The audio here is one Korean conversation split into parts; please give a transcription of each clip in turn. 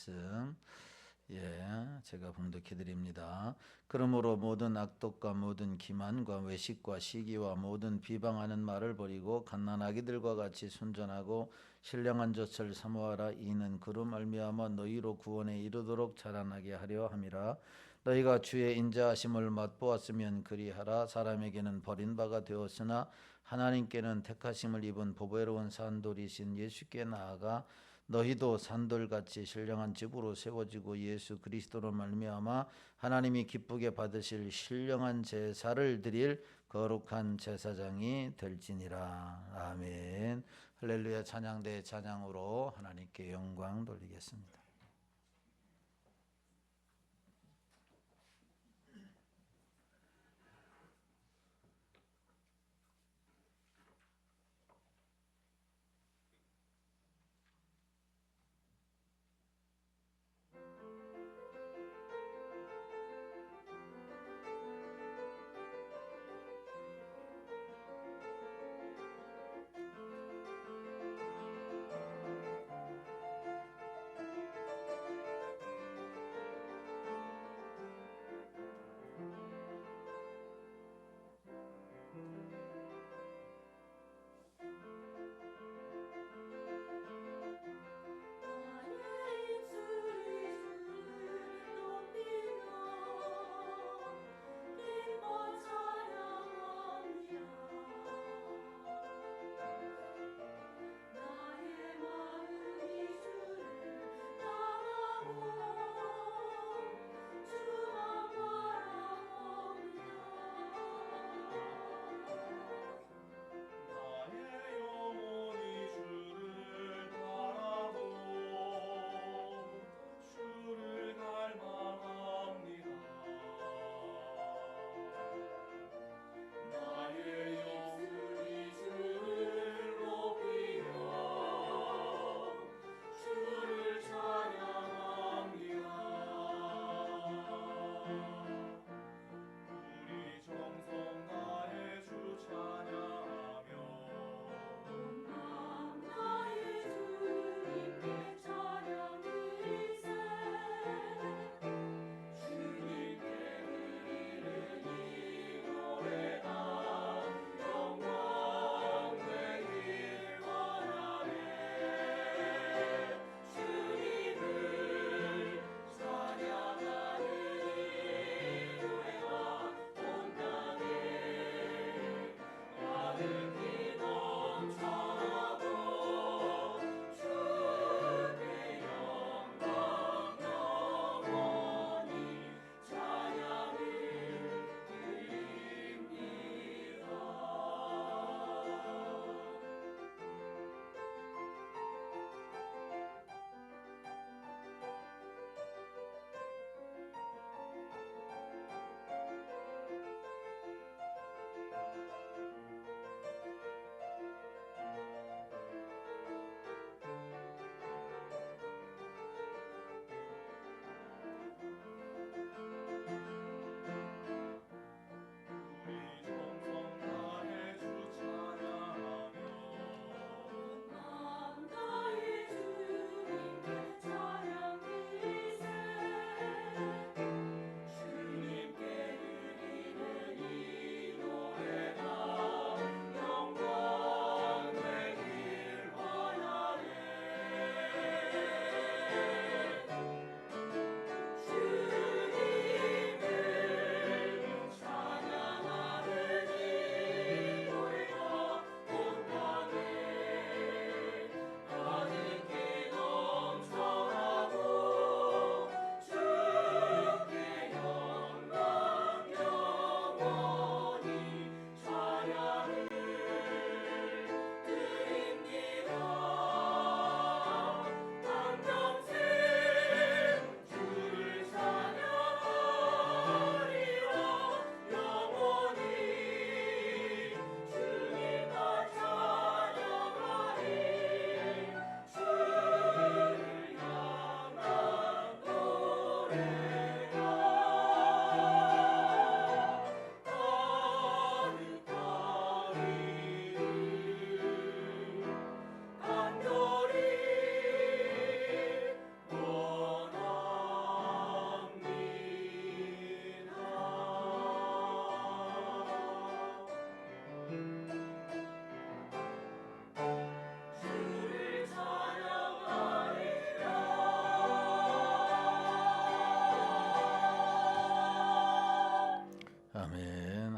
말씀 제가 봉독해 드립니다. 그러므로 모든 악독과 모든 기만과 외식과 시기와 모든 비방하는 말을 버리고 갓난아기들과 같이 순전하고 신령한 젖을 사모하라. 이는 그로 말미암아 너희로 구원에 이르도록 자라나게 하려 함이라. 너희가 주의 인자하심을 맛보았으면 그리하라. 사람에게는 버림받아 되었으나 하나님께는 택하심을 입은 보배로운 산돌이신 예수께 나아가 너희도 산돌같이 신령한 집으로 세워지고 예수 그리스도로 말미암아 하나님이 기쁘게 받으실 신령한 제사를 드릴 거룩한 제사장이 될지니라. 아멘. 할렐루야. 찬양대 찬양으로 하나님께 영광 돌리겠습니다.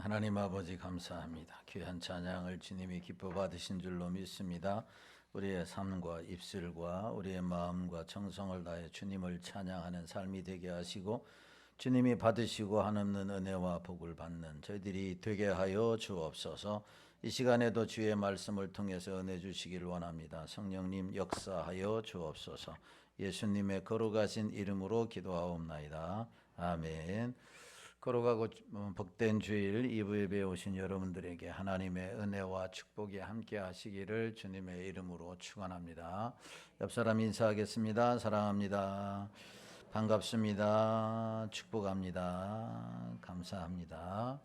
하나님 아버지 감사합니다. 귀한 찬양을 주님이 기뻐 받으신 줄로 믿습니다. 우리의 삶과 입술과 우리의 마음과 정성을 다해 주님을 찬양하는 삶이 되게 하시고 주님이 받으시고 한없는 은혜와 복을 받는 저희들이 되게 하여 주옵소서. 이 시간에도 주의 말씀을 통해서 은혜 주시기를 원합니다. 성령님 역사하여 주옵소서. 예수님의 거룩하신 이름으로 기도하옵나이다. 아멘. 거룩하고 복된 주일 2부 예배에 오신 여러분들에게 하나님의 은혜와 축복이 함께 하시기를 주님의 이름으로 축원합니다. 옆 사람 인사하겠습니다. 사랑합니다. 반갑습니다. 축복합니다. 감사합니다.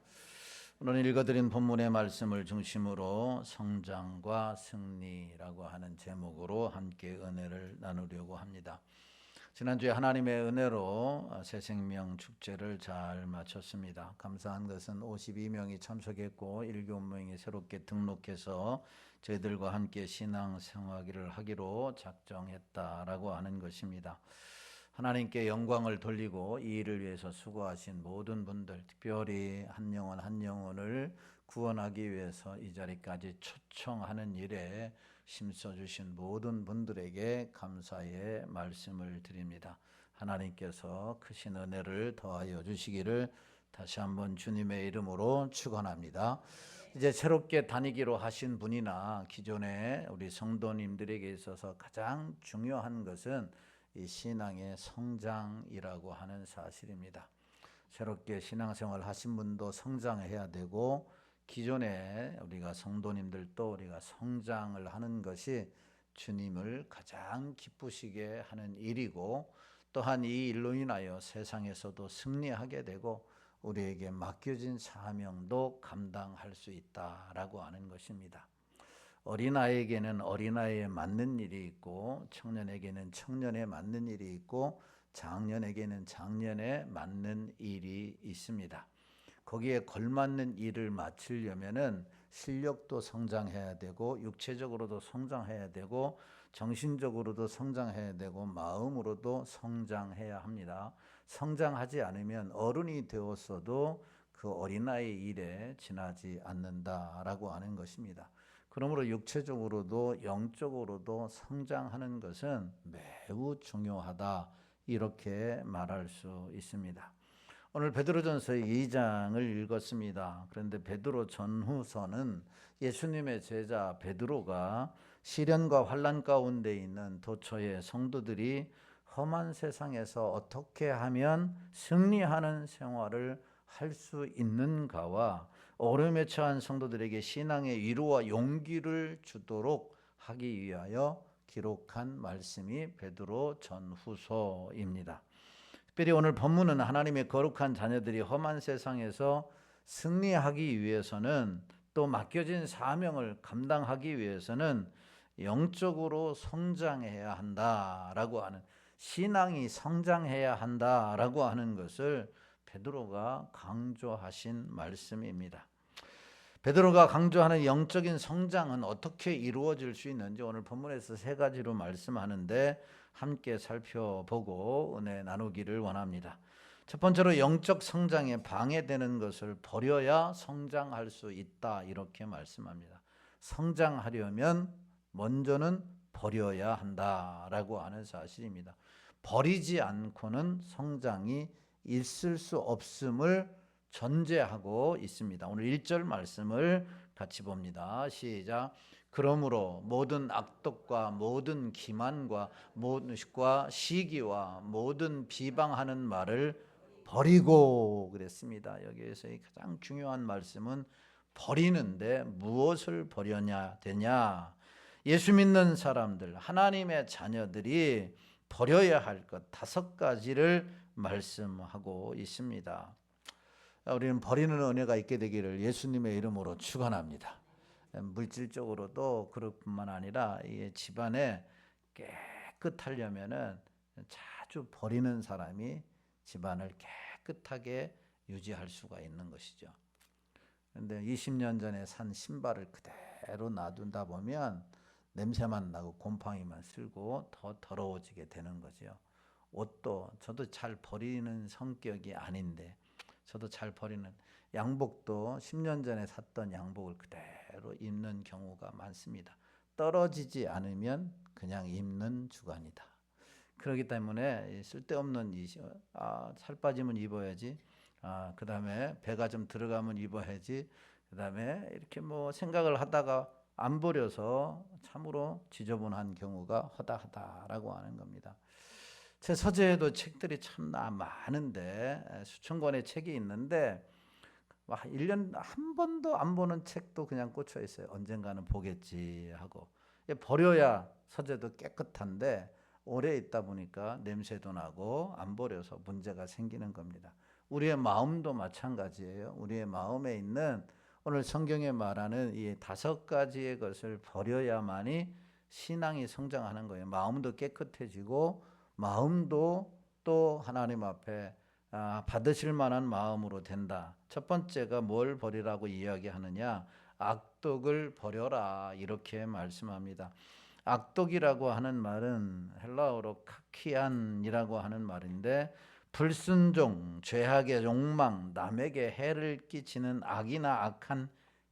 오늘 읽어드린 본문의 말씀을 중심으로 성장과 승리라고 하는 제목으로 함께 은혜를 나누려고 합니다. 지난주에 하나님의 은혜로 새생명 축제를 잘 마쳤습니다. 감사한 것은 52명이 참석했고 7명이 새롭게 등록해서 저희들과 함께 신앙생활을 하기로 작정했다라고 하는 것입니다. 하나님께 영광을 돌리고 이 일을 위해서 수고하신 모든 분들, 특별히 한 영혼 한 영혼을 구원하기 위해서 이 자리까지 초청하는 일에 힘써주신 모든 분들에게 감사의 말씀을 드립니다. 하나님께서 크신 은혜를 더하여 주시기를 다시 한번 주님의 이름으로 축원합니다. 이제 새롭게 다니기로 하신 분이나 기존에 우리 성도님들에게 있어서 가장 중요한 것은 이 신앙의 성장이라고 하는 사실입니다. 새롭게 신앙생활 하신 분도 성장해야 되고 기존에 우리가 성도님들도 우리가 성장을 하는 것이 주님을 가장 기쁘시게 하는 일이고 또한 이 일로 인하여 세상에서도 승리하게 되고 우리에게 맡겨진 사명도 감당할 수 있다라고 하는 것입니다. 어린아이에게는 어린아이에 맞는 일이 있고 청년에게는 청년에 맞는 일이 있고 장년에게는 장년에 맞는 일이 있습니다. 거기에 걸맞는 일을 마치려면은 실력도 성장해야 되고 육체적으로도 성장해야 되고 정신적으로도 성장해야 되고 마음으로도 성장해야 합니다. 성장하지 않으면 어른이 되었어도 그 어린아이 일에 지나지 않는다라고 하는 것입니다. 그러므로 육체적으로도 영적으로도 성장하는 것은 매우 중요하다 이렇게 말할 수 있습니다. 오늘 베드로전서 2장을 읽었습니다. 그런데 베드로 전후서는 예수님의 제자 베드로가 시련과 환난 가운데 있는 도처의 성도들이 험한 세상에서 어떻게 하면 승리하는 생활을 할 수 있는가와 어려움에 처한 성도들에게 신앙의 위로와 용기를 주도록 하기 위하여 기록한 말씀이 베드로 전후서입니다. 특별히 오늘 본문은 하나님의 거룩한 자녀들이 험한 세상에서 승리하기 위해서는 또 맡겨진 사명을 감당하기 위해서는 영적으로 성장해야 한다라고 하는 신앙이 성장해야 한다라고 하는 것을 베드로가 강조하신 말씀입니다. 베드로가 강조하는 영적인 성장은 어떻게 이루어질 수 있는지 오늘 본문에서 세 가지로 말씀하는데 함께 살펴보고 은혜 나누기를 원합니다. 첫 번째로 영적 성장에 방해되는 것을 버려야 성장할 수 있다 이렇게 말씀합니다. 성장하려면 먼저는 버려야 한다라고 하는 사실입니다. 버리지 않고는 성장이 있을 수 없음을 전제하고 있습니다. 오늘 1절 말씀을 같이 봅니다. 시작. 그러므로 모든 악독과 모든 기만과 모든 시기와 모든 비방하는 말을 버리고 그랬습니다. 여기에서의 가장 중요한 말씀은 버리는데 무엇을 버려야 되냐? 예수 믿는 사람들, 하나님의 자녀들이 버려야 할 것 5가지를 말씀하고 있습니다. 우리는 버리는 은혜가 있게 되기를 예수님의 이름으로 축원합니다. 물질적으로도 그럴 뿐만 아니라 이 집안에 깨끗하려면은 자주 버리는 사람이 집안을 깨끗하게 유지할 수가 있는 것이죠. 그런데 20년 전에 산 신발을 그대로 놔둔다 보면 냄새만 나고 곰팡이만 쓸고 더 더러워지게 되는 거죠. 옷도 저도 잘 버리는 성격이 아닌데 저도 잘 버리는 양복도 10년 전에 샀던 양복을 그대로 입는 경우가 많습니다. 떨어지지 않으면 그냥 입는 주관이다. 그렇기 때문에 쓸데없는 살 빠지면 입어야지. 그다음에 배가 좀 들어가면 입어야지. 그다음에 이렇게 뭐 생각을 하다가 안 버려서 참으로 지저분한 경우가 허다하다라고 하는 겁니다. 제 서재에도 책들이 참 많은데 수천 권의 책이 있는데 1년 한 번도 안 보는 책도 그냥 꽂혀 있어요. 언젠가는 보겠지 하고. 버려야 서재도 깨끗한데 오래 있다 보니까 냄새도 나고 안 버려서 문제가 생기는 겁니다. 우리의 마음도 마찬가지예요. 우리의 마음에 있는 오늘 성경에 말하는 이 5가지의 것을 버려야만이 신앙이 성장하는 거예요. 마음도 깨끗해지고 마음도 또 하나님 앞에 받으실 만한 마음으로 된다. 첫 번째가 뭘 버리라고 이야기하느냐? 악독을 버려라 이렇게 말씀합니다. 악독이라고 하는 말은 헬라어로 카키안이라고 하는 말인데 불순종, 죄악의 욕망, 남에게 해를 끼치는 악이나 악한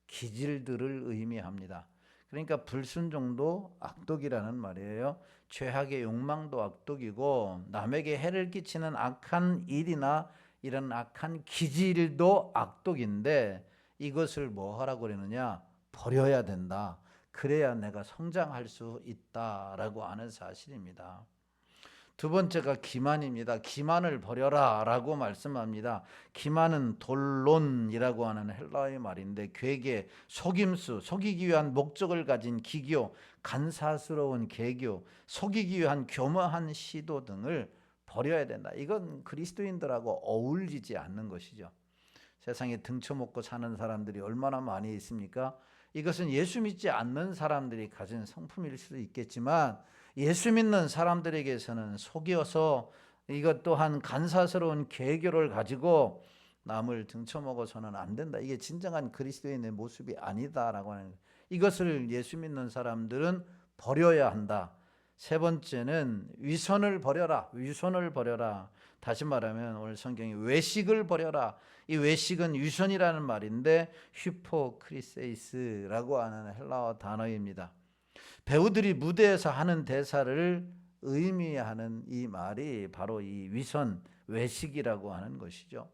기질들을 의미합니다. 그러니까 불순종도 악독이라는 말이에요. 죄악의 욕망도 악독이고 남에게 해를 끼치는 악한 일이나 이런 악한 기질도 악독인데 이것을 뭐 하라고 그러느냐? 버려야 된다. 그래야 내가 성장할 수 있다라고 하는 사실입니다. 두 번째가 기만입니다. 기만을 버려라 라고 말씀합니다. 기만은 돌론이라고 하는 헬라어의 말인데 괴계, 속임수, 속이기 위한 목적을 가진 기교, 간사스러운 계교, 속이기 위한 교묘한 시도 등을 버려야 된다. 이건 그리스도인들하고 어울리지 않는 것이죠. 세상에 등쳐먹고 사는 사람들이 얼마나 많이 있습니까? 이것은 예수 믿지 않는 사람들이 가진 성품일 수도 있겠지만 예수 믿는 사람들에게서는 속여서 이것 또한 간사스러운 계교를 가지고 남을 등쳐먹어서는 안 된다. 이게 진정한 그리스도인의 모습이 아니다라고 하는 거예요. 이것을 예수 믿는 사람들은 버려야 한다. 세 번째는 위선을 버려라. 위선을 버려라. 다시 말하면 오늘 성경이 외식을 버려라. 이 외식은 위선이라는 말인데 휴포크리세이스라고 하는 헬라어 단어입니다. 배우들이 무대에서 하는 대사를 의미하는 이 말이 바로 이 위선, 외식이라고 하는 것이죠.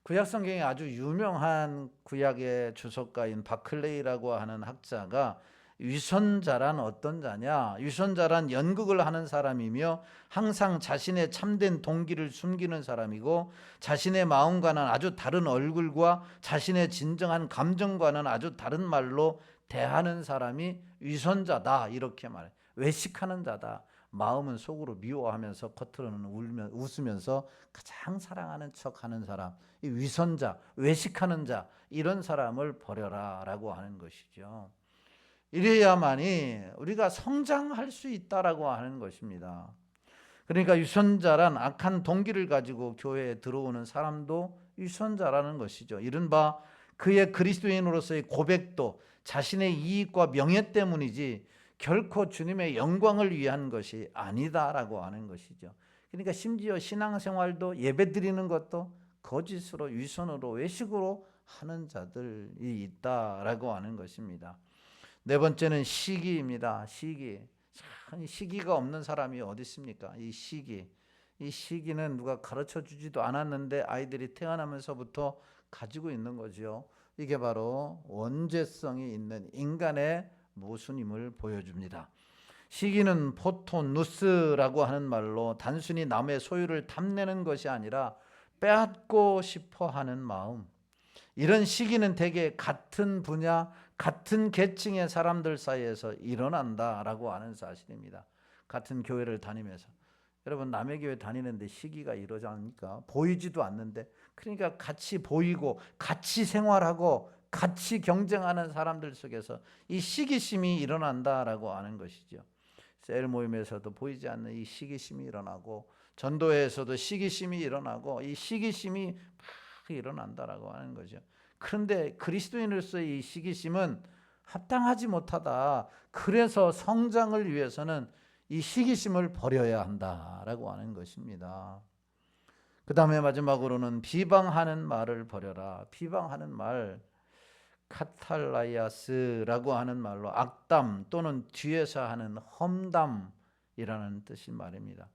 구약 성경에 아주 유명한 구약의 주석가인 바클레이라고 하는 학자가 위선자란 어떤 자냐? 위선자란 연극을 하는 사람이며 항상 자신의 참된 동기를 숨기는 사람이고 자신의 마음과는 아주 다른 얼굴과 자신의 진정한 감정과는 아주 다른 말로 대하는 사람이 위선자다 이렇게 말해. 외식하는 자다. 마음은 속으로 미워하면서 겉으로는 웃으면서 가장 사랑하는 척하는 사람, 이 위선자, 외식하는 자, 이런 사람을 버려라라고 하는 것이죠. 이래야만이 우리가 성장할 수 있다라고 하는 것입니다. 그러니까 위선자란 악한 동기를 가지고 교회에 들어오는 사람도 위선자라는 것이죠. 이른바 그의 그리스도인으로서의 고백도 자신의 이익과 명예 때문이지 결코 주님의 영광을 위한 것이 아니다라고 하는 것이죠. 그러니까 심지어 신앙생활도 예배드리는 것도 거짓으로 위선으로 외식으로 하는 자들이 있다라고 하는 것입니다. 네 번째는 시기입니다. 시기가 없는 사람이 어디 있습니까? 이 시기는 누가 가르쳐 주지도 않았는데 아이들이 태어나면서부터 가지고 있는 거죠. 이게 바로 원죄성이 있는 인간의 모순임을 보여줍니다. 시기는 포토누스라고 하는 말로 단순히 남의 소유를 탐내는 것이 아니라 빼앗고 싶어 하는 마음. 이런 시기는 대개 같은 분야, 같은 계층의 사람들 사이에서 일어난다라고 하는 사실입니다. 같은 교회를 다니면서 여러분 남의 교회 다니는데 시기가 이러지 않습니까? 보이지도 않는데 그러니까 같이 보이고 같이 생활하고 같이 경쟁하는 사람들 속에서 이 시기심이 일어난다라고 하는 것이죠. 셀 모임에서도 보이지 않는 이 시기심이 일어나고 전도회에서도 시기심이 일어나고 이 시기심이 막 일어난다라고 하는 거죠. 그런데 그리스도인으로서의 이 시기심은 합당하지 못하다. 그래서 성장을 위해서는 이 시기심을 버려야 한다라고 하는 것입니다. 그 다음에 마지막으로는 비방하는 말을 버려라. 비방하는 말, 카탈라이아스라고 하는 말로 악담 또는 뒤에서 하는 험담이라는 뜻인 말입니다.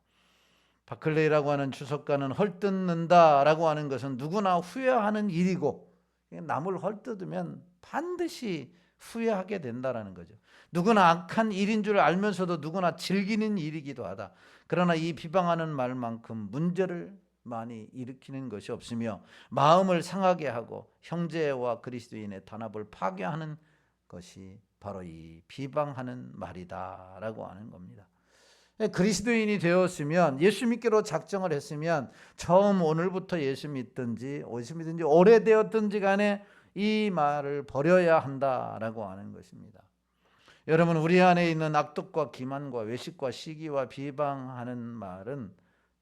바클레이라고 하는 주석가는 헐뜯는다라고 하는 것은 누구나 후회하는 일이고, 남을 헐뜯으면 반드시 후회하게 된다라는 거죠. 누구나 악한 일인 줄 알면서도 누구나 즐기는 일이기도 하다. 그러나 이 비방하는 말만큼 문제를 많이 일으키는 것이 없으며 마음을 상하게 하고 형제와 그리스도인의 단합을 파괴하는 것이 바로 이 비방하는 말이다라고 하는 겁니다. 그리스도인이 되었으면, 예수 믿기로 작정을 했으면 처음 오늘부터 예수 믿든지 오래되었든지 간에 이 말을 버려야 한다라고 하는 것입니다. 여러분, 우리 안에 있는 악독과 기만과 외식과 시기와 비방하는 말은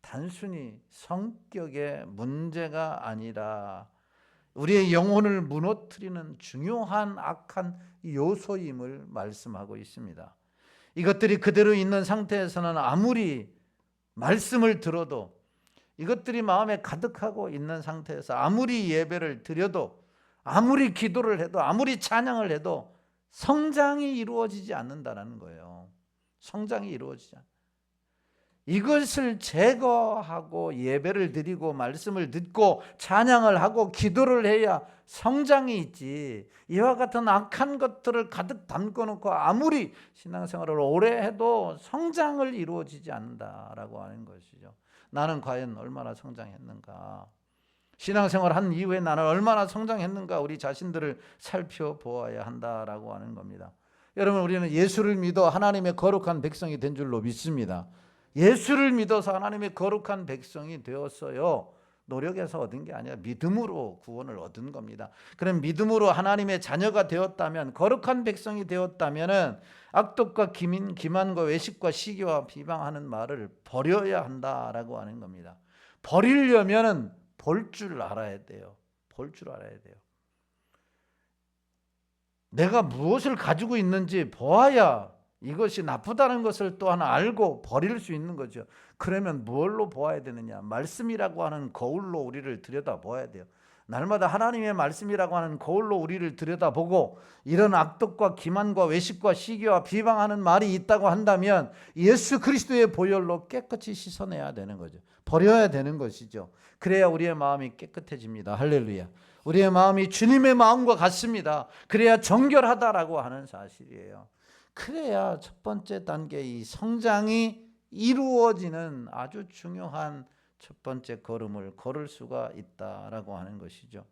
단순히 성격의 문제가 아니라 우리의 영혼을 무너뜨리는 중요한 악한 요소임을 말씀하고 있습니다. 이것들이 그대로 있는 상태에서는 아무리 말씀을 들어도, 이것들이 마음에 가득하고 있는 상태에서 아무리 예배를 드려도, 아무리 기도를 해도, 아무리 찬양을 해도 성장이 이루어지지 않는다는 거예요. 성장이 이루어지지 않아요. 이것을 제거하고 예배를 드리고 말씀을 듣고 찬양을 하고 기도를 해야 성장이 있지, 이와 같은 악한 것들을 가득 담고 놓고 아무리 신앙생활을 오래 해도 성장을 이루어지지 않는다라고 하는 것이죠. 나는 과연 얼마나 성장했는가, 신앙생활 한 이후에 나는 얼마나 성장했는가, 우리 자신들을 살펴보아야 한다라고 하는 겁니다. 여러분, 우리는 예수를 믿어 하나님의 거룩한 백성이 된 줄로 믿습니다. 예수를 믿어서 하나님의 거룩한 백성이 되었어요. 노력해서 얻은 게 아니라 믿음으로 구원을 얻은 겁니다. 그럼 믿음으로 하나님의 자녀가 되었다면, 거룩한 백성이 되었다면 악독과 기만과 외식과 시기와 비방하는 말을 버려야 한다라고 하는 겁니다. 버리려면은 볼 줄 알아야 돼요. 볼 줄 알아야 돼요. 내가 무엇을 가지고 있는지 보아야 이것이 나쁘다는 것을 또한 알고 버릴 수 있는 거죠. 그러면 무엇로 보아야 되느냐? 말씀이라고 하는 거울로 우리를 들여다보아야 돼요. 날마다 하나님의 말씀이라고 하는 거울로 우리를 들여다보고, 이런 악독과 기만과 외식과 시기와 비방하는 말이 있다고 한다면 예수 그리스도의 보혈로 깨끗이 씻어내야 되는 거죠. 버려야 되는 것이죠. 그래야 우리의 마음이 깨끗해집니다. 할렐루야. 우리의 마음이 주님의 마음과 같습니다. 그래야 정결하다라고 하는 사실이에요. 그래야 첫 번째 단계, 이 성장이 이루어지는 아주 중요한 첫 번째 걸음을 걸을 수가 있다라고 하는 것이죠.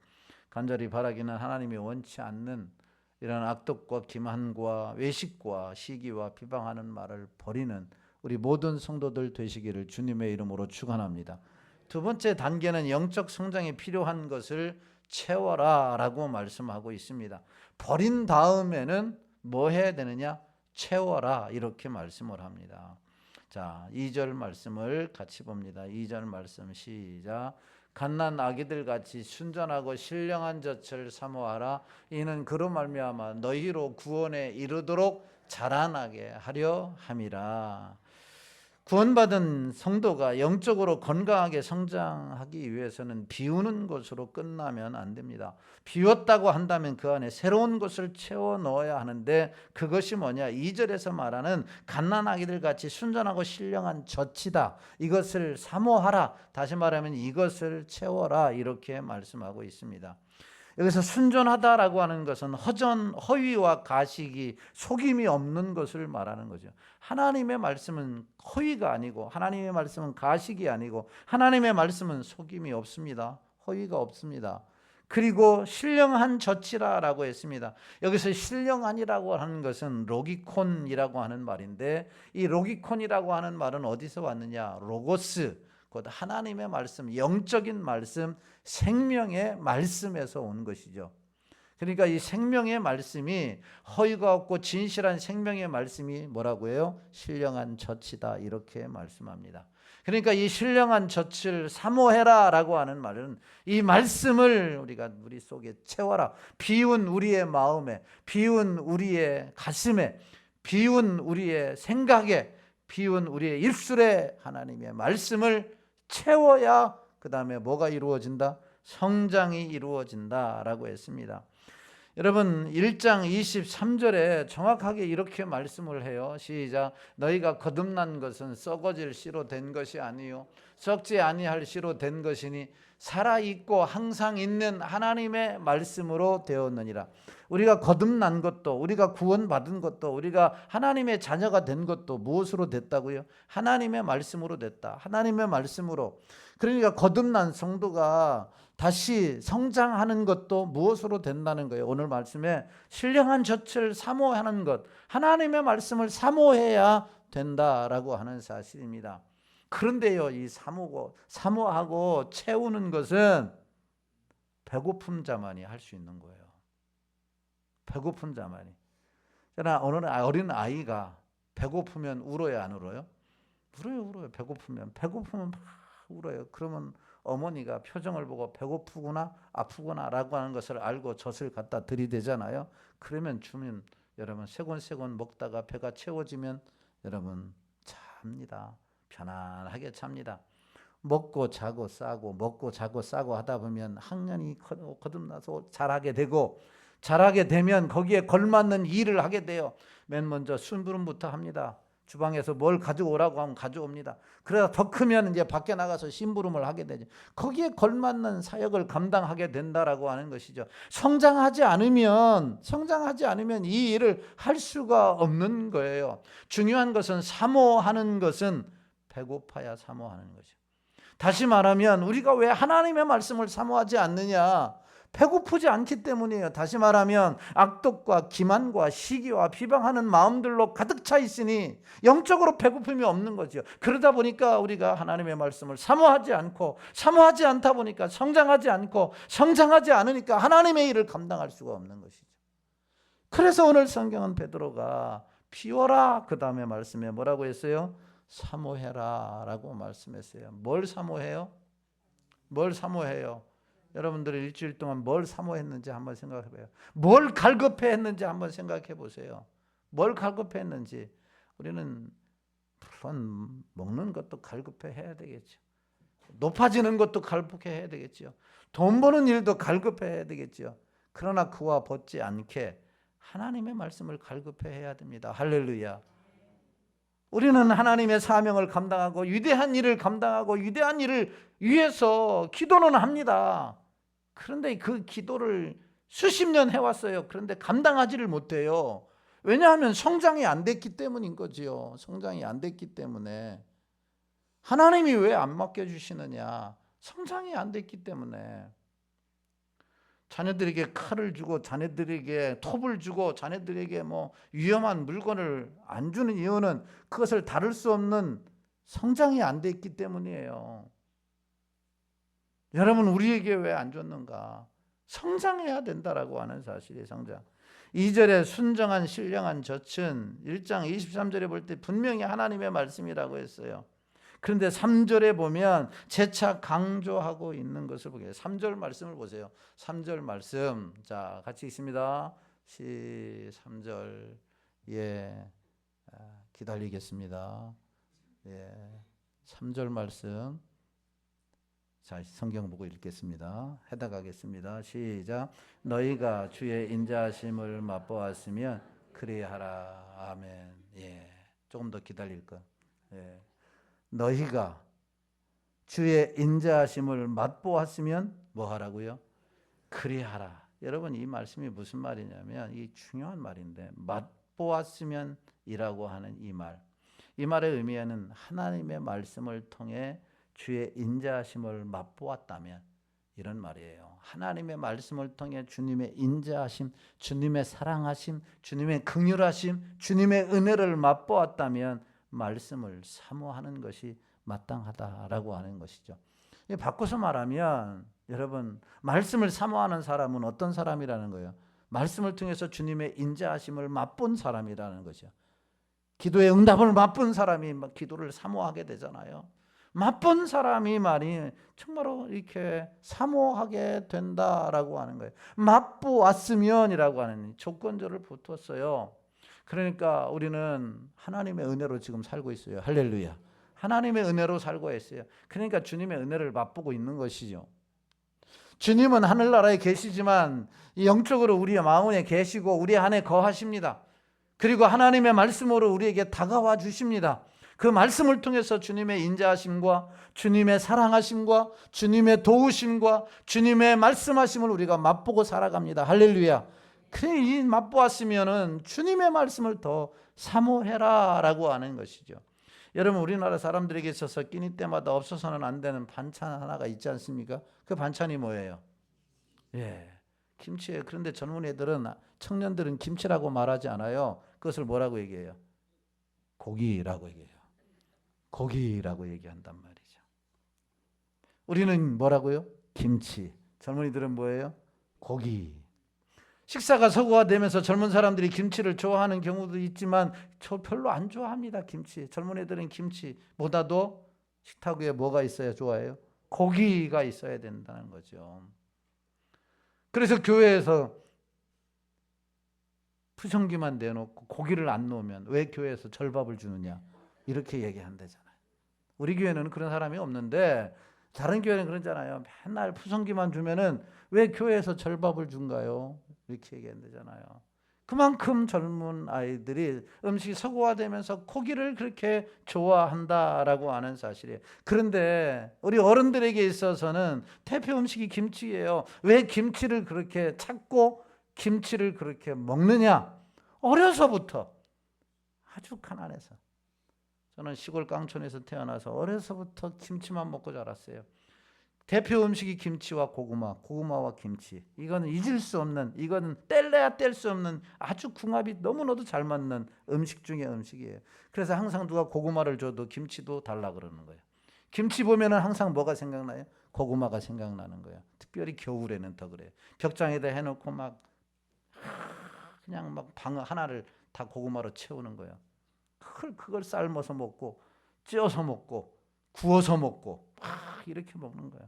간절히 바라기는 하나님이 원치 않는 이런 악독과 기만과 외식과 시기와 비방하는 말을 버리는 우리 모든 성도들 되시기를 주님의 이름으로 축원합니다. 두 번째 단계는 영적 성장이 필요한 것을 채워라 라고 말씀하고 있습니다. 버린 다음에는 뭐 해야 되느냐? 채워라, 이렇게 말씀을 합니다. 자, 2절 말씀을 같이 봅니다. 2절 말씀 시작. 갓난 아기들 같이 순전하고 신령한 젖을 사모하라. 이는 그로 말미암아 너희로 구원에 이르도록 자라나게 하려 함이라. 구원받은 성도가 영적으로 건강하게 성장하기 위해서는 비우는 것으로 끝나면 안 됩니다. 비웠다고 한다면 그 안에 새로운 것을 채워 넣어야 하는데, 그것이 뭐냐? 2절에서 말하는 갓난아기들 같이 순전하고 신령한 젖이다. 이것을 사모하라. 다시 말하면 이것을 채워라, 이렇게 말씀하고 있습니다. 여기서 순전하다라고 하는 것은 허위와 가식이, 속임이 없는 것을 말하는 거죠. 하나님의 말씀은 허위가 아니고, 하나님의 말씀은 가식이 아니고, 하나님의 말씀은 속임이 없습니다. 허위가 없습니다. 그리고 신령한 젖이라고 했습니다. 여기서 신령한이라고 하는 것은 로기콘이라고 하는 말인데, 이 로기콘이라고 하는 말은 어디서 왔느냐? 로고스, 곧 하나님의 말씀, 영적인 말씀, 생명의 말씀에서 온 것이죠. 그러니까 이 생명의 말씀이, 허위가 없고 진실한 생명의 말씀이 뭐라고 해요? 신령한 젖이다, 이렇게 말씀합니다. 그러니까 이 신령한 젖을 사모해라 라고 하는 말은 이 말씀을 우리가 우리 속에 채워라. 비운 우리의 마음에, 비운 우리의 가슴에, 비운 우리의 생각에, 비운 우리의 입술에 하나님의 말씀을 채워야 그 다음에 뭐가 이루어진다? 성장이 이루어진다라고 했습니다. 여러분 1장 23절에 정확하게 이렇게 말씀을 해요. 시작. 너희가 거듭난 것은 썩어질 씨로 된 것이 아니요 썩지 아니할 씨로 된 것이니 살아있고 항상 있는 하나님의 말씀으로 되었느니라. 우리가 거듭난 것도, 우리가 구원받은 것도, 우리가 하나님의 자녀가 된 것도 무엇으로 됐다고요? 하나님의 말씀으로 됐다. 하나님의 말씀으로. 그러니까 거듭난 성도가 다시 성장하는 것도 무엇으로 된다는 거예요? 오늘 말씀에 신령한 젖을 사모하는 것, 하나님의 말씀을 사모해야 된다라고 하는 사실입니다. 그런데요, 이 사모하고 채우는 것은 배고픈 자만이 할 수 있는 거예요. 배고픈 자만이. 그러나 어느 어린 아이가 배고프면 울어요, 안 울어요? 울어요. 배고프면 막 울어요. 그러면 어머니가 표정을 보고 배고프구나 아프구나 라고 하는 것을 알고 젖을 갖다 들이대잖아요. 그러면 주면 여러분 세곤세곤 먹다가 배가 채워지면 여러분 잡니다. 편안하게 잡니다. 먹고 자고 싸고 하다 보면 학년이 거듭나서 자라게 되면 거기에 걸맞는 일을 하게 돼요. 맨 먼저 심부름부터 합니다. 주방에서 뭘 가져오라고 하면 가져옵니다. 그러다 더 크면 이제 밖에 나가서 심부름을 하게 되죠. 거기에 걸맞는 사역을 감당하게 된다라고 하는 것이죠. 성장하지 않으면 이 일을 할 수가 없는 거예요. 중요한 것은 사모하는 것은 배고파야 사모하는 거죠. 다시 말하면 우리가 왜 하나님의 말씀을 사모하지 않느냐? 배고프지 않기 때문이에요. 다시 말하면 악독과 기만과 시기와 비방하는 마음들로 가득 차 있으니 영적으로 배고픔이 없는 거죠. 그러다 보니까 우리가 하나님의 말씀을 사모하지 않다 보니까 성장하지 않으니까 하나님의 일을 감당할 수가 없는 것이죠. 그래서 오늘 성경은 베드로가 비워라 그 다음에 말씀에 뭐라고 했어요? 사모해라 라고 말씀했어요. 뭘 사모해요? 여러분들이 일주일 동안 뭘 사모했는지 한번 생각해 봐요. 뭘 갈급해 했는지 한번 생각해 보세요. 뭘 갈급해 했는지. 우리는 물론 먹는 것도 갈급해 해야 되겠죠. 높아지는 것도 갈급해 해야 되겠죠. 돈 버는 일도 갈급해 해야 되겠죠. 그러나 그와 벗지 않게 하나님의 말씀을 갈급해 해야 됩니다. 할렐루야. 우리는 하나님의 사명을 감당하고 위대한 일을 감당하고 위대한 일을 위해서 기도는 합니다. 그런데 그 기도를 수십 년 해왔어요. 그런데 감당하지를 못해요. 왜냐하면 성장이 안 됐기 때문인 거지요. 성장이 안 됐기 때문에. 하나님이 왜 안 맡겨주시느냐? 성장이 안 됐기 때문에. 자녀들에게 칼을 주고 자녀들에게 톱을 주고 자녀들에게 위험한 물건을 안 주는 이유는 그것을 다룰 수 없는 성장이 안 됐기 때문이에요. 여러분 우리에게 왜 안 줬는가? 성장해야 된다라고 하는 사실이 성장. 2절에 순정한 신령한 젖은 1장 23절에 볼 때 분명히 하나님의 말씀이라고 했어요. 그런데 3절에 보면 재차 강조하고 있는 것을 보게 돼요. 3절 말씀을 보세요. 3절 말씀. 자, 같이 있습니다. 3절. 예. 기다리겠습니다. 예. 3절 말씀. 자, 성경 보고 읽겠습니다. 해당하겠습니다. 시작. 너희가 주의 인자하심을 맛보았으면 그리하라. 아멘. 예. 조금 더 기다릴 것. 예. 너희가 주의 인자하심을 맛보았으면 뭐 하라고요? 그리하라. 여러분 이 말씀이 무슨 말이냐면 이 중요한 말인데 맛보았으면 이라고 하는 이 말의 의미에는 하나님의 말씀을 통해 주의 인자하심을 맛보았다면 이런 말이에요. 하나님의 말씀을 통해 주님의 인자하심, 주님의 사랑하심, 주님의 긍휼하심, 주님의 은혜를 맛보았다면 말씀을 사모하는 것이 마땅하다라고 하는 것이죠. 바꿔서 말하면 여러분 말씀을 사모하는 사람은 어떤 사람이라는 거예요? 말씀을 통해서 주님의 인자하심을 맛본 사람이라는 거죠. 기도의 응답을 맛본 사람이 기도를 사모하게 되잖아요. 맛본 사람이 말이 정말로 이렇게 사모하게 된다라고 하는 거예요. 맛보았으면이라고 하는 조건절을 붙었어요. 그러니까 우리는 하나님의 은혜로 지금 살고 있어요. 할렐루야. 하나님의 은혜로 살고 있어요. 그러니까 주님의 은혜를 맛보고 있는 것이죠. 주님은 하늘나라에 계시지만 영적으로 우리의 마음에 계시고 우리 안에 거하십니다. 그리고 하나님의 말씀으로 우리에게 다가와 주십니다. 그 말씀을 통해서 주님의 인자하심과 주님의 사랑하심과 주님의 도우심과 주님의 말씀하심을 우리가 맛보고 살아갑니다. 할렐루야. 그래, 이 맛보았으면은 주님의 말씀을 더 사모해라 라고 하는 것이죠. 여러분, 우리나라 사람들에게 있어서 끼니 때마다 없어서는 안 되는 반찬 하나가 있지 않습니까? 그 반찬이 뭐예요? 김치예요. 그런데 젊은 애들은, 청년들은 김치라고 말하지 않아요. 그것을 뭐라고 얘기해요? 고기라고 얘기해요. 고기라고 얘기한단 말이죠. 우리는 뭐라고요? 김치. 젊은이들은 뭐예요? 고기. 식사가 서구화 되면서 젊은 사람들이 김치를 좋아하는 경우도 있지만 저 별로 안 좋아합니다. 김치. 젊은 애들은 김치보다도 식탁 위에 뭐가 있어야 좋아해요? 고기가 있어야 된다는 거죠. 그래서 교회에서 푸성기만 내놓고 고기를 안 놓으면 왜 교회에서 절밥을 주느냐, 이렇게 얘기한다잖아요. 우리 교회는 그런 사람이 없는데 다른 교회는 그러잖아요. 맨날 푸성기만 주면은 왜 교회에서 절밥을 준가요? 이렇게 얘기한다잖아요. 그만큼 젊은 아이들이 음식이 서구화되면서 고기를 그렇게 좋아한다라고 하는 사실이에요. 그런데 우리 어른들에게 있어서는 대표 음식이 김치예요. 왜 김치를 그렇게 찾고 김치를 그렇게 먹느냐? 어려서부터 아주 가난해서, 저는 시골 깡촌에서 태어나서 어려서부터 김치만 먹고 자랐어요. 대표 음식이 김치와 고구마, 고구마와 김치. 이거는 잊을 수 없는, 이거는 뗄래야 뗄 수 없는 아주 궁합이 너무나도 잘 맞는 음식 중에 음식이에요. 그래서 항상 누가 고구마를 줘도 김치도 달라 그러는 거예요. 김치 보면은 항상 뭐가 생각나요? 고구마가 생각나는 거예요. 특별히 겨울에는 더 그래요. 벽장에다 해놓고 막 그냥 막 방 하나를 다 고구마로 채우는 거예요. 그걸 삶아서 먹고 쪄서 먹고 구워서 먹고 막 이렇게 먹는 거예요.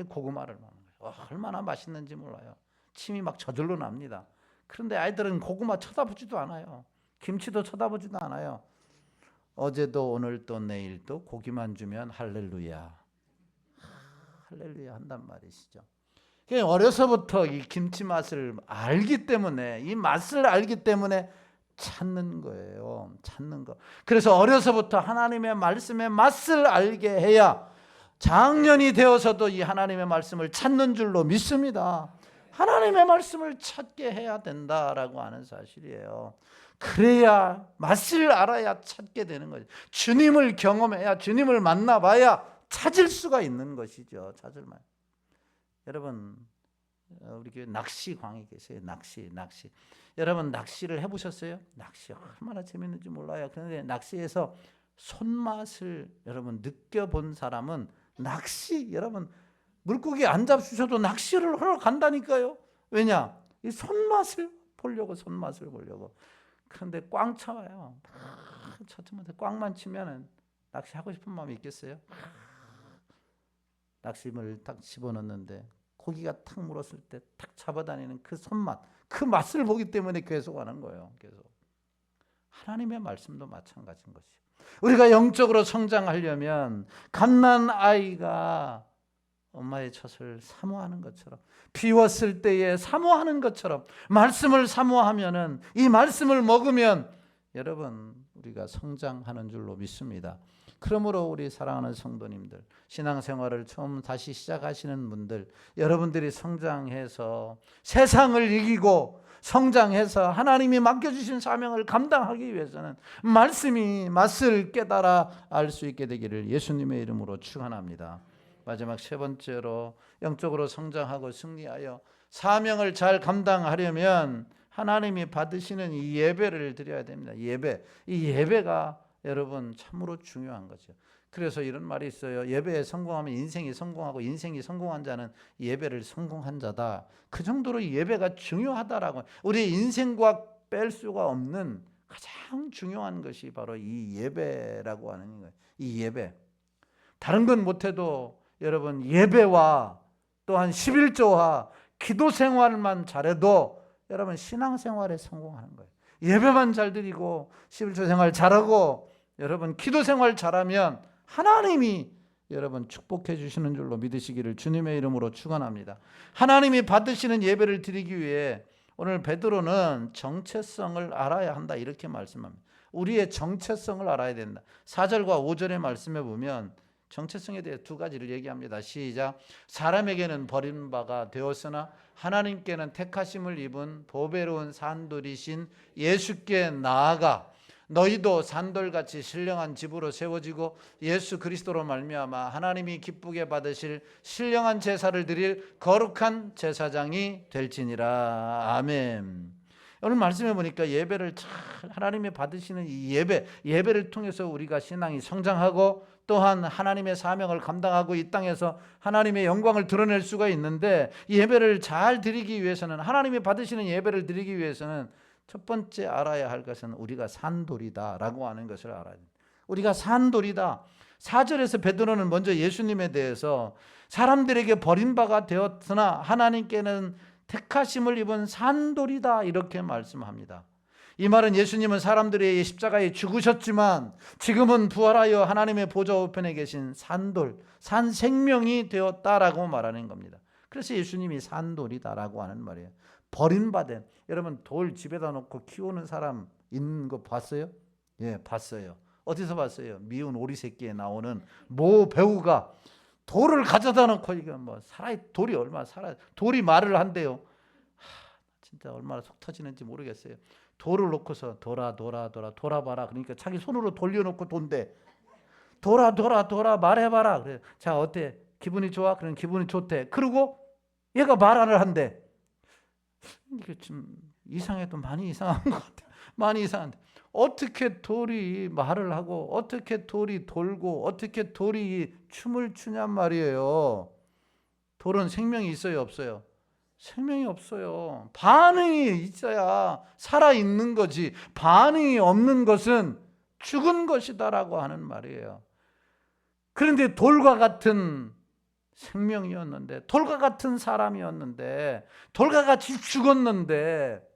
고구마를 먹는 거예요. 얼마나 맛있는지 몰라요. 침이 막 저절로 납니다. 그런데 아이들은 고구마 쳐다보지도 않아요. 김치도 쳐다보지도 않아요. 어제도 오늘도 내일도 고기만 주면 할렐루야, 할렐루야 한단 말이시죠. 어려서부터 이 김치 맛을 알기 때문에, 이 맛을 알기 때문에 찾는 거예요. 찾는 거. 그래서 어려서부터 하나님의 말씀의 맛을 알게 해야 장년이 되어서도 이 하나님의 말씀을 찾는 줄로 믿습니다. 하나님의 말씀을 찾게 해야 된다라고 하는 사실이에요. 그래야, 맛을 알아야 찾게 되는 거죠. 주님을 경험해야, 주님을 만나봐야 찾을 수가 있는 것이죠. 찾을 만. 여러분, 우리 교회 낚시광이 계세요. 낚시. 여러분, 낚시를 해보셨어요? 낚시 얼마나 재밌는지 몰라요. 그런데 낚시에서 손맛을 여러분 느껴본 사람은, 낚시, 여러분 물고기 안 잡수셔도 낚시를 하러 간다니까요. 왜냐? 이 손맛을 보려고. 그런데 꽝 쳐와요. 쳤지만 꽝만 치면은 낚시하고 싶은 마음이 있겠어요? 낚시물을 딱 집어넣는데 고기가 탁 물었을 때 탁 잡아다니는 그 손맛, 그 맛을 보기 때문에 계속 하는 거예요. 계속. 하나님의 말씀도 마찬가지인 것이죠. 우리가 영적으로 성장하려면 갓난 아이가 엄마의 젖을 사모하는 것처럼, 비웠을 때에 사모하는 것처럼 말씀을 사모하면은, 이 말씀을 먹으면 여러분 우리가 성장하는 줄로 믿습니다. 그러므로 우리 사랑하는 성도님들, 신앙생활을 처음 다시 시작하시는 분들, 여러분들이 성장해서 세상을 이기고 성장해서 하나님이 맡겨주신 사명을 감당하기 위해서는 말씀이 맛을 깨달아 알 수 있게 되기를 예수님의 이름으로 축원합니다. 마지막 세 번째로, 영적으로 성장하고 승리하여 사명을 잘 감당하려면 하나님이 받으시는 이 예배를 드려야 됩니다. 예배. 이 예배가 여러분 참으로 중요한 거죠. 그래서 이런 말이 있어요. 예배에 성공하면 인생이 성공하고, 인생이 성공한 자는 예배를 성공한 자다. 그 정도로 예배가 중요하다라고. 우리 인생과 뺄 수가 없는 가장 중요한 것이 바로 이 예배라고 하는 거예요. 이 예배. 다른 건 못해도 여러분 예배와 또한 11조와 기도 생활만 잘해도 여러분 신앙생활에 성공하는 거예요. 예배만 잘 드리고 11조 생활 잘하고 여러분 기도 생활 잘하면 하나님이 여러분 축복해 주시는 줄로 믿으시기를 주님의 이름으로 축원합니다. 하나님이 받으시는 예배를 드리기 위해 오늘 베드로는 정체성을 알아야 한다 이렇게 말씀합니다. 우리의 정체성을 알아야 된다. 4절과 5절의 말씀에 보면 정체성에 대해 두 가지를 얘기합니다. 시작. 사람에게는 버림바가 되었으나 하나님께는 택하심을 입은 보배로운 산돌이신 예수께 나아가 너희도 산돌같이 신령한 집으로 세워지고 예수 그리스도로 말미암아 하나님이 기쁘게 받으실 신령한 제사를 드릴 거룩한 제사장이 될지니라. 아멘. 오늘 말씀해 보니까 예배를 잘 하나님이 받으시는 이 예배를 통해서 우리가 신앙이 성장하고 또한 하나님의 사명을 감당하고 이 땅에서 하나님의 영광을 드러낼 수가 있는데, 예배를 잘 드리기 위해서는, 하나님이 받으시는 예배를 드리기 위해서는 첫 번째 알아야 할 것은 우리가 산돌이다라고 하는 것을 알아야 됩니다. 우리가 산돌이다. 4절에서 베드로는 먼저 예수님에 대해서 사람들에게 버림바가 되었으나 하나님께는 택하심을 입은 산돌이다 이렇게 말씀합니다. 이 말은 예수님은 사람들의 십자가에 죽으셨지만 지금은 부활하여 하나님의 보좌 우편에 계신 산돌, 산 생명이 되었다라고 말하는 겁니다. 그래서 예수님이 산돌이다라고 하는 말이에요. 버림받은, 여러분 돌 집에다 놓고 키우는 사람 있는 거 봤어요? 예, 봤어요. 어디서 봤어요? 미운 오리 새끼에 나오는 모 배우가 돌을 가져다 놓고, 이거 뭐 돌이 얼마나 살아, 돌이 말을 한대요. 진짜 얼마나 속 터지는지 모르겠어요. 돌을 놓고서 돌아봐라. 그러니까 자기 손으로 돌려놓고 돈대. 돌아 말해봐라. 그래. 자, 어때? 기분이 좋아? 그럼 기분이 좋대. 그리고 얘가 말을 한대. 이게 좀 이상해도 많이 이상한 것 같아. 많이 이상한데 어떻게 돌이 말을 하고 어떻게 돌이 돌고 어떻게 돌이 춤을 추냔 말이에요. 돌은 생명이 있어요, 없어요? 생명이 없어요. 반응이 있어야 살아있는 거지, 반응이 없는 것은 죽은 것이다라고 하는 말이에요. 그런데 돌과 같은 생명이었는데, 돌과 같은 사람이었는데, 돌과 같이 죽었는데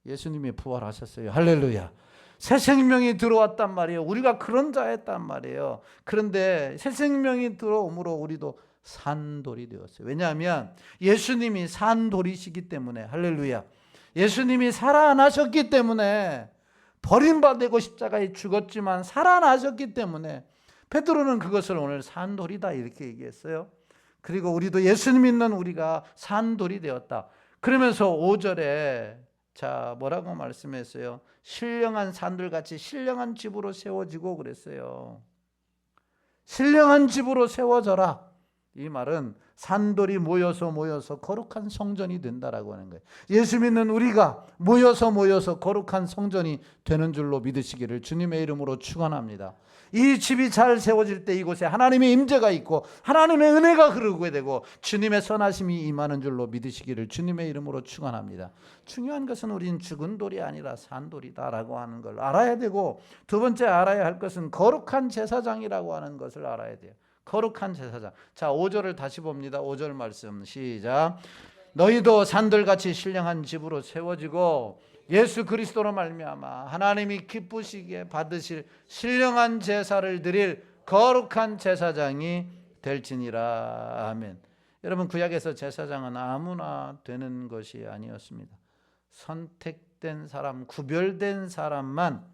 예수님이 부활하셨어요. 할렐루야. 새 생명이 들어왔단 말이에요. 우리가 그런 자였단 말이에요. 그런데 새 생명이 들어옴으로 우리도 산돌이 되었어요. 왜냐하면 예수님이 산돌이시기 때문에, 할렐루야. 예수님이 살아나셨기 때문에, 버림받고 십자가에 죽었지만 살아나셨기 때문에 베드로는 그것을 오늘 산돌이다 이렇게 얘기했어요. 그리고 우리도 예수님 믿는 우리가 산돌이 되었다. 그러면서 5절에 자 뭐라고 말씀했어요? 신령한 산돌같이 신령한 집으로 세워지고 그랬어요. 신령한 집으로 세워져라. 이 말은 산돌이 모여서 거룩한 성전이 된다라고 하는 거예요. 예수 믿는 우리가 모여서 거룩한 성전이 되는 줄로 믿으시기를 주님의 이름으로 축원합니다. 이 집이 잘 세워질 때 이곳에 하나님의 임재가 있고 하나님의 은혜가 흐르게 되고 주님의 선하심이 임하는 줄로 믿으시기를 주님의 이름으로 축원합니다. 중요한 것은 우린 죽은 돌이 아니라 산돌이다라고 하는 걸 알아야 되고, 두 번째 알아야 할 것은 거룩한 제사장이라고 하는 것을 알아야 돼요. 거룩한 제사장. 자, 5절을 다시 봅니다. 5절 말씀 시작. 너희도 산들같이 신령한 집으로 세워지고 예수 그리스도로 말미암아 하나님이 기쁘시게 받으실 신령한 제사를 드릴 거룩한 제사장이 될지니라. 아멘. 여러분, 구약에서 제사장은 아무나 되는 것이 아니었습니다. 선택된 사람, 구별된 사람만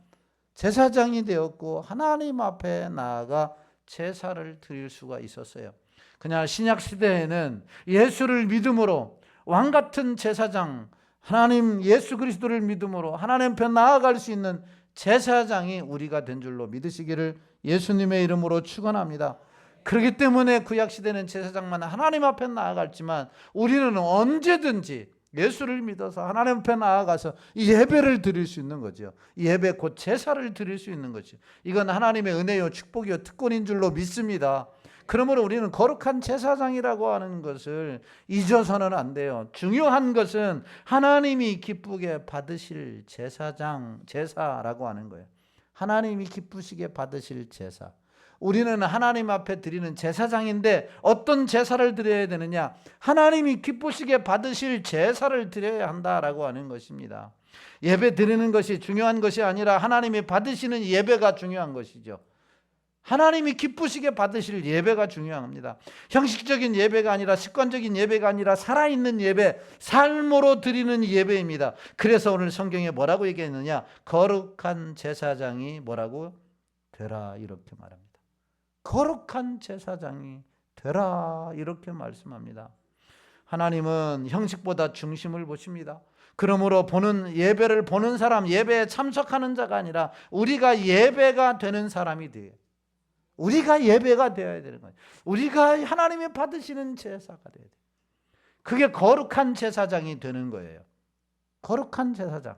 제사장이 되었고 하나님 앞에 나아가 제사를 드릴 수가 있었어요. 그냥 신약 시대에는 예수를 믿음으로 왕같은 제사장, 하나님 예수 그리스도를 믿음으로 하나님 앞에 나아갈 수 있는 제사장이 우리가 된 줄로 믿으시기를 예수님의 이름으로 축원합니다. 그렇기 때문에 구약 시대는 제사장만 하나님 앞에 나아갔지만 우리는 언제든지 예수를 믿어서 하나님 앞에 나아가서 이 예배를 드릴 수 있는 거죠. 이 예배 곧 제사를 드릴 수 있는 거죠. 이건 하나님의 은혜요 축복이요 특권인 줄로 믿습니다. 그러므로 우리는 거룩한 제사장이라고 하는 것을 잊어서는 안 돼요. 중요한 것은 하나님이 기쁘게 받으실 제사라고 하는 거예요. 하나님이 기쁘시게 받으실 제사. 우리는 하나님 앞에 드리는 제사장인데 어떤 제사를 드려야 되느냐? 하나님이 기쁘시게 받으실 제사를 드려야 한다라고 하는 것입니다. 예배 드리는 것이 중요한 것이 아니라 하나님이 받으시는 예배가 중요한 것이죠. 하나님이 기쁘시게 받으실 예배가 중요합니다. 형식적인 예배가 아니라 습관적인 예배가 아니라 살아있는 예배, 삶으로 드리는 예배입니다. 그래서 오늘 성경에 뭐라고 얘기했느냐? 거룩한 제사장이 뭐라고? 되라, 이렇게 말합니다. 거룩한 제사장이 되라, 이렇게 말씀합니다. 하나님은 형식보다 중심을 보십니다. 그러므로 예배를 보는 사람, 예배에 참석하는 자가 아니라 우리가 예배가 되는 사람이 돼요. 우리가 예배가 되어야 되는 거예요. 우리가 하나님이 받으시는 제사가 되어야 돼요. 그게 거룩한 제사장이 되는 거예요. 거룩한 제사장.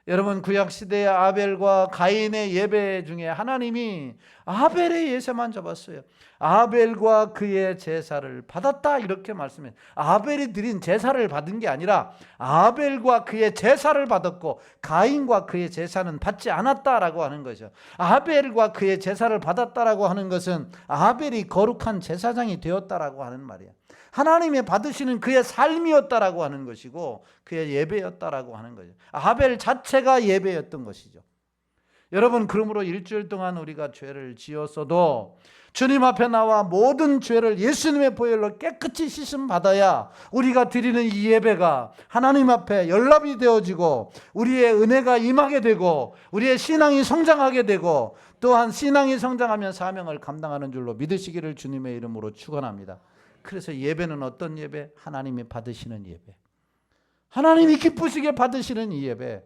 여러분, 구약시대의 아벨과 가인의 예배 중에 하나님이 아벨의 예배만 잡았어요. 아벨과 그의 제사를 받았다, 이렇게 말씀해요. 아벨이 드린 제사를 받은 게 아니라 아벨과 그의 제사를 받았고 가인과 그의 제사는 받지 않았다라고 하는 거죠. 아벨과 그의 제사를 받았다라고 하는 것은 아벨이 거룩한 제사장이 되었다라고 하는 말이에요. 하나님이 받으시는 그의 삶이었다라고 하는 것이고 그의 예배였다라고 하는 거죠. 아벨 자체가 예배였던 것이죠. 여러분, 그러므로 일주일 동안 우리가 죄를 지었어도 주님 앞에 나와 모든 죄를 예수님의 보혈로 깨끗이 씻음 받아야 우리가 드리는 이 예배가 하나님 앞에 연락이 되어지고 우리의 은혜가 임하게 되고 우리의 신앙이 성장하게 되고 또한 신앙이 성장하면 사명을 감당하는 줄로 믿으시기를 주님의 이름으로 축원합니다. 그래서 예배는 어떤 예배? 하나님이 받으시는 예배, 하나님이 기쁘시게 받으시는 이 예배,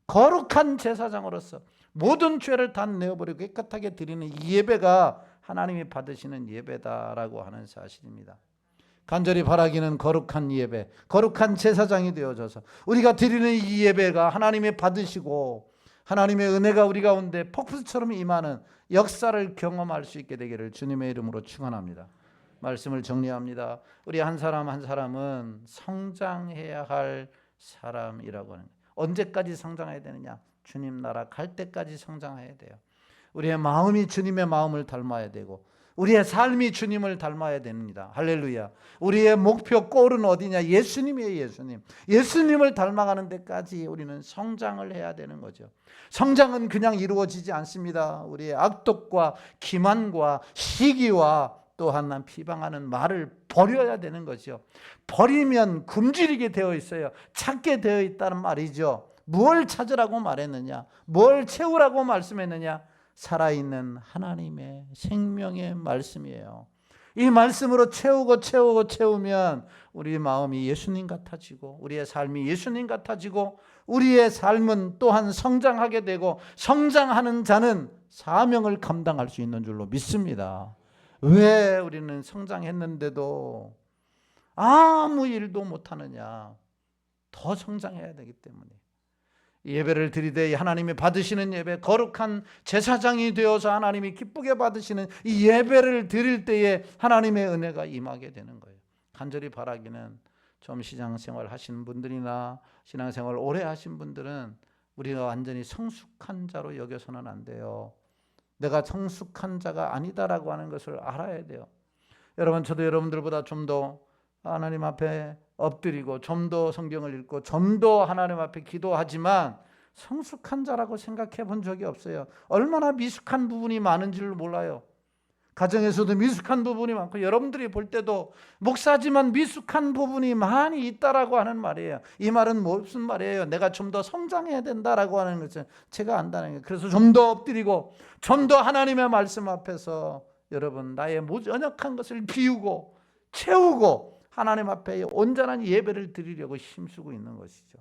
거룩한 제사장으로서 모든 죄를 다 내어버리고 깨끗하게 드리는 이 예배가 하나님이 받으시는 예배다라고 하는 사실입니다. 간절히 바라기는 거룩한 예배, 거룩한 제사장이 되어져서 우리가 드리는 이 예배가 하나님이 받으시고 하나님의 은혜가 우리 가운데 폭풍처럼 임하는 역사를 경험할 수 있게 되기를 주님의 이름으로 축원합니다. 말씀을 정리합니다. 우리 한 사람 한 사람은 성장해야 할 사람이라고 하는 거예요. 언제까지 성장해야 되느냐? 주님 나라 갈 때까지 성장해야 돼요. 우리의 마음이 주님의 마음을 닮아야 되고 우리의 삶이 주님을 닮아야 됩니다. 할렐루야. 우리의 목표 골은 어디냐? 예수님이에요. 예수님. 예수님을 닮아가는 데까지 우리는 성장을 해야 되는 거죠. 성장은 그냥 이루어지지 않습니다. 우리의 악독과 기만과 시기와 또한 비방하는 말을 버려야 되는 거죠. 버리면 굶주리게 되어 있어요. 찾게 되어 있다는 말이죠. 뭘 찾으라고 말했느냐? 뭘 채우라고 말씀했느냐? 살아있는 하나님의 생명의 말씀이에요. 이 말씀으로 채우면 우리 마음이 예수님 같아지고 우리의 삶이 예수님 같아지고 우리의 삶은 또한 성장하게 되고 성장하는 자는 사명을 감당할 수 있는 줄로 믿습니다. 왜 우리는 성장했는데도 아무 일도 못하느냐? 더 성장해야 되기 때문에 예배를 드리되 하나님이 받으시는 예배, 거룩한 제사장이 되어서 하나님이 기쁘게 받으시는 이 예배를 드릴 때에 하나님의 은혜가 임하게 되는 거예요. 간절히 바라기는 좀 신앙생활 하신 분들이나 신앙생활 오래 하신 분들은 우리가 완전히 성숙한 자로 여겨서는 안 돼요. 내가 성숙한 자가 아니다라고 하는 것을 알아야 돼요. 여러분, 저도 여러분들보다 좀 더 하나님 앞에 엎드리고 좀 더 성경을 읽고 좀 더 하나님 앞에 기도하지만 성숙한 자라고 생각해 본 적이 없어요. 얼마나 미숙한 부분이 많은 줄 몰라요. 가정에서도 미숙한 부분이 많고 여러분들이 볼 때도 목사지만 미숙한 부분이 많이 있다라고 하는 말이에요. 이 말은 무슨 말이에요? 내가 좀 더 성장해야 된다라고 하는 것은 제가 안다는 거예요. 그래서 좀 더 엎드리고 좀 더 하나님의 말씀 앞에서 여러분 나의 연약한 것을 비우고 채우고 하나님 앞에 온전한 예배를 드리려고 힘쓰고 있는 것이죠.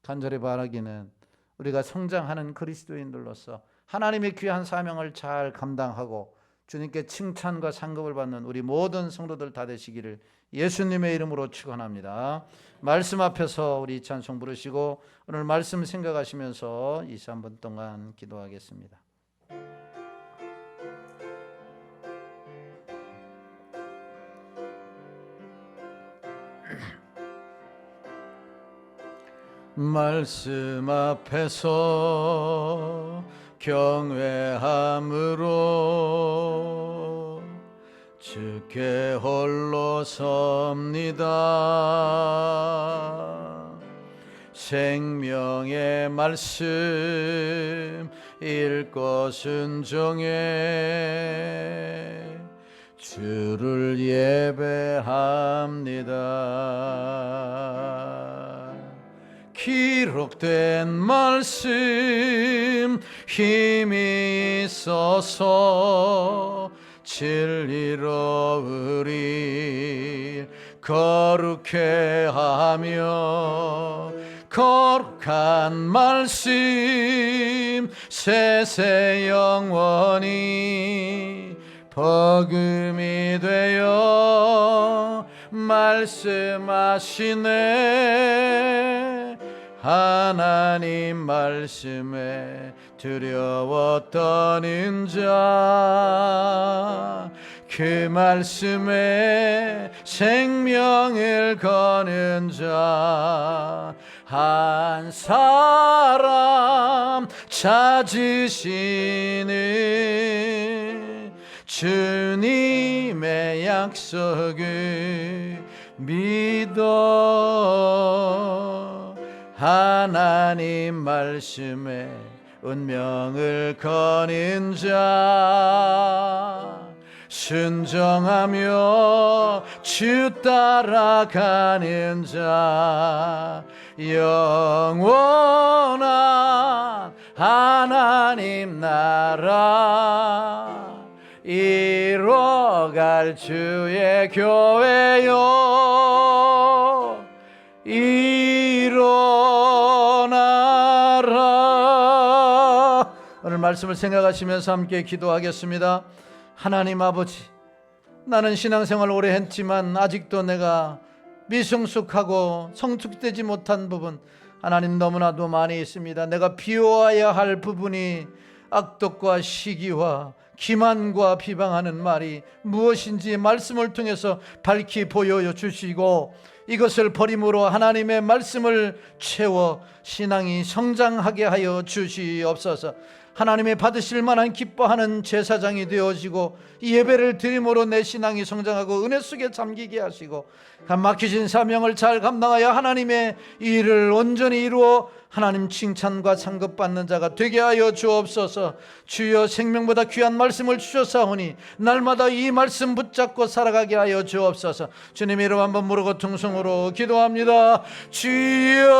간절히 바라기는 우리가 성장하는 그리스도인들로서 하나님의 귀한 사명을 잘 감당하고 주님께 칭찬과 상급을 받는 우리 모든 성도들 다 되시기를 예수님의 이름으로 축원합니다. 말씀 앞에서 우리 찬송 부르시고 오늘 말씀 생각하시면서 23분 동안 기도하겠습니다. 말씀 앞에서 경외함으로 주께 홀로 섭니다. 생명의 말씀 읽고 순종해 주를 예배합니다. 기록된 말씀 힘이 있어서 진리로 우리 거룩해 하며 거룩한 말씀 세세 영원히 복음이 되어 말씀하시네. 하나님 말씀에 두려워 떠는 자, 그 말씀에 생명을 거는 자, 한 사람 찾으시는 주님의 약속을 믿어 하나님 말씀에 운명을 거는 자, 순종하며 주 따라가는 자, 영원한 하나님 나라 이뤄갈 주의 교회요 일어나라. 오늘 말씀을 생각하시면서 함께 기도하겠습니다. 하나님 아버지, 나는 신앙생활 오래 했지만 아직도 내가 미성숙하고 성숙되지 못한 부분 하나님 너무나도 많이 있습니다. 내가 비워야 할 부분이 악독과 시기와 기만과 비방하는 말이 무엇인지 말씀을 통해서 밝히 보여주시고 이것을 버림으로 하나님의 말씀을 채워 신앙이 성장하게 하여 주시옵소서. 하나님의 받으실 만한 기뻐하는 제사장이 되어지고 예배를 드림으로 내 신앙이 성장하고 은혜 속에 잠기게 하시고 막히신 사명을 잘 감당하여 하나님의 일을 온전히 이루어 하나님 칭찬과 상급받는 자가 되게 하여 주옵소서. 주여 생명보다 귀한 말씀을 주셨사오니 날마다 이 말씀 붙잡고 살아가게 하여 주옵소서. 주님의 이름 한번 부르고 통성으로 기도합니다. 주여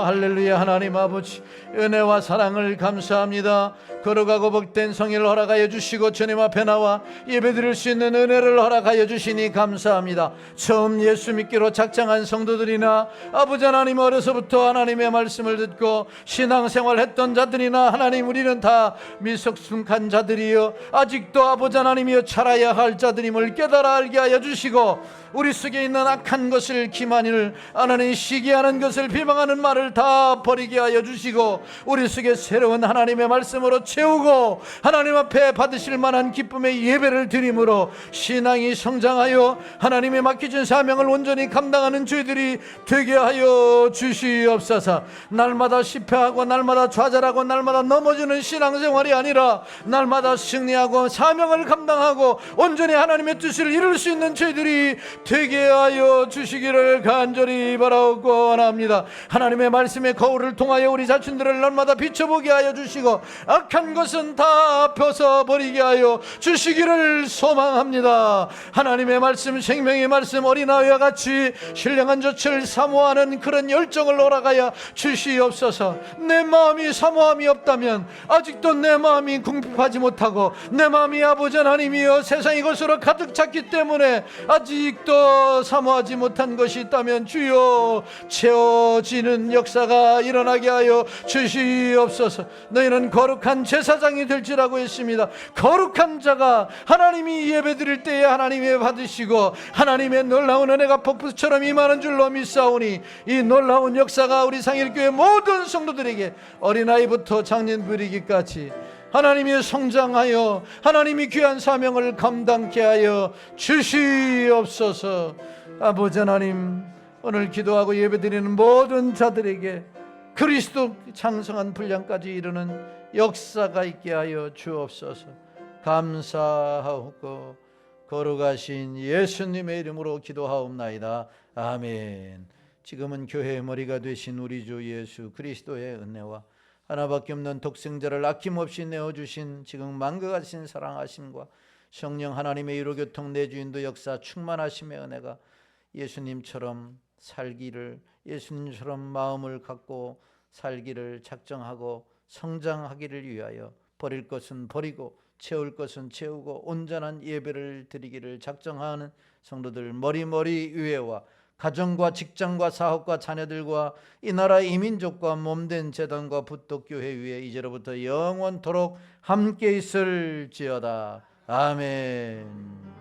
할렐루야. 하나님 아버지 은혜와 사랑을 감사합니다. 거룩하고 복된 성일을 허락하여 주시고 주님 앞에 나와 예배드릴 수 있는 은혜를 허락하여 주시니 감사합니다. 처음 예수 믿기로 작정한 성도들이나 아버지 하나님 어려서부터 하나님의 말씀을 듣고 신앙생활 했던 자들이나 하나님 우리는 다 미성숙한 자들이여 아직도 아버지 하나님이여 자라야 할 자들임을 깨달아 알게 하여 주시고 우리 속에 있는 악한 것을 기만을 하나님 시기하는 것을 비방하는 말을 다 버리게 하여 주시고 우리 속에 새로운 하나님의 말씀으로 채우고 하나님 앞에 받으실 만한 기쁨의 예배를 드림으로 신앙이 성장하여 하나님의 맡겨진 사명을 온전히 감당하는 저희들이 되게 하여 주시옵소서. 날마다 실패하고 날마다 좌절하고 날마다 넘어지는 신앙생활이 아니라 날마다 승리하고 사명을 감당하고 온전히 하나님의 뜻을 이룰 수 있는 저희들이 되게 하여 주시기를 간절히 바라옵고 원합니다. 하나님의 말씀의 거울을 통하여 우리 자신들을 날마다 비춰보게 하여 주시고 악한 것은 다 벗어버리게 하여 주시기를 소망합니다. 하나님의 말씀, 생명의 말씀, 어린아이와 같이 신령한 젖을 사모하는 그런 열정을 허락하여 주시옵소서. 내 마음이 사모함이 없다면 아직도 내 마음이 궁핍하지 못하고 내 마음이 아버지 하나님이여 세상 이것으로 가득 찼기 때문에 아직도 사모하지 못한 것이 있다면 주여 채워지는 역사가 일어나게 하여 주시옵소서. 너희는 거룩한 제사장이 될지라고 했습니다. 거룩한 자가 하나님이 예배드릴 때에 하나님의 받으시고 하나님의 놀라운 은혜가 폭풍처럼 임하는 줄로 믿사오니 이 놀라운 역사가 우리 상일교회 모든 성도들에게 어린아이부터 장년부리기까지 하나님이 성장하여 하나님이 귀한 사명을 감당케 하여 주시옵소서. 아버지 하나님, 오늘 기도하고 예배드리는 모든 자들에게 그리스도 장성한 분량까지 이르는 역사가 있게 하여 주옵소서. 감사하고 거룩하신 예수님의 이름으로 기도하옵나이다. 아멘. 지금은 교회의 머리가 되신 우리 주 예수 그리스도의 은혜와 하나밖에 없는 독생자를 아낌없이 내어주신 지금 만극하신 사랑하심과 성령 하나님의 유로교통 내주인도 역사 충만하심의 은혜가 예수님처럼 살기를, 예수님처럼 마음을 갖고 살기를 작정하고 성장하기를 위하여 버릴 것은 버리고 채울 것은 채우고 온전한 예배를 드리기를 작정하는 성도들 머리머리 위에와 가정과 직장과 사업과 자녀들과 이 나라 이민족과 몸된 재단과 부독교회 위에 이제로부터 영원토록 함께 있을지어다. 아멘.